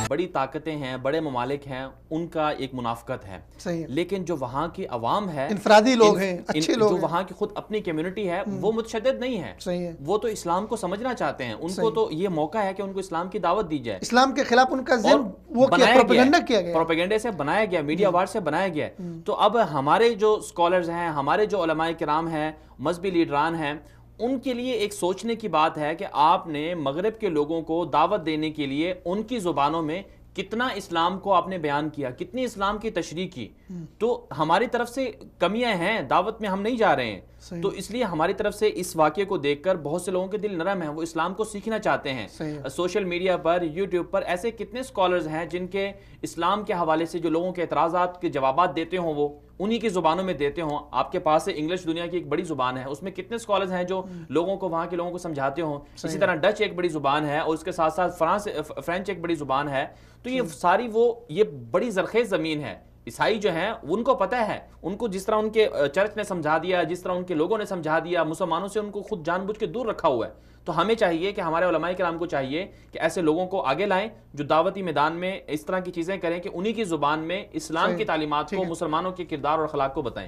بڑی طاقتیں ہیں، بڑے ممالک ہیں، ان کا ایک منافقت ہے، لیکن جو وہاں کی عوام ہے، انفرادی لوگ ہیں، اچھے لوگ جو ہیں، وہاں کی خود اپنی کمیونٹی ہے، وہ متشدد نہیں ہے، وہ تو اسلام کو سمجھنا چاہتے ہیں، ان کو تو یہ موقع ہے کہ ان کو اسلام کی دعوت دی جائے۔ اسلام کے خلاف ان کا ذہن وہ پروپیگنڈا کیا گیا، پروپیگنڈے سے بنایا گیا، میڈیا وار سے بنایا گیا۔ تو اب ہمارے جو اسکالرز ہیں، ہمارے جو علماء کرام ہیں، مذہبی لیڈران ہیں، ان کے لیے ایک سوچنے کی بات ہے کہ آپ نے مغرب کے لوگوں کو دعوت دینے کے لیے ان کی زبانوں میں کتنا اسلام کو آپ نے بیان کیا، کتنی اسلام کی تشریح کی۔ تو ہماری طرف سے کمیاں ہیں، دعوت میں ہم نہیں جا رہے ہیں، تو اس لیے ہماری طرف سے اس واقعے کو دیکھ کر بہت سے لوگوں کے دل نرم ہیں، وہ اسلام کو سیکھنا چاہتے ہیں۔ سوشل میڈیا پر، یوٹیوب پر ایسے کتنے اسکالرز ہیں جن کے اسلام کے حوالے سے جو لوگوں کے اعتراضات کے جوابات دیتے ہوں وہ انہی کی زبانوں میں دیتے ہوں۔ آپ کے پاس سے انگلش دنیا کی ایک بڑی زبان ہے، اس میں کتنے اسکالرز ہیں جو لوگوں کو، وہاں کے لوگوں کو سمجھاتے ہوں۔ اسی طرح ڈچ ایک بڑی زبان ہے، اور اس کے ساتھ ساتھ فرانچ ایک بڑی زبان ہے۔ تو یہ ساری یہ بڑی زرخیز زمین ہے۔ عیسائی جو ہیں ان کو پتہ ہے، ان کو جس طرح ان کے چرچ نے سمجھا دیا، جس طرح ان کے لوگوں نے سمجھا دیا، مسلمانوں سے ان کو خود جان بوجھ کے دور رکھا ہوا ہے۔ تو ہمیں چاہیے کہ ہمارے علماء کرام کو چاہیے کہ ایسے لوگوں کو آگے لائیں جو دعوتی میدان میں اس طرح کی چیزیں کریں کہ انہی کی زبان میں اسلام کی تعلیمات کو، مسلمانوں کے کردار اور اخلاق کو بتائیں۔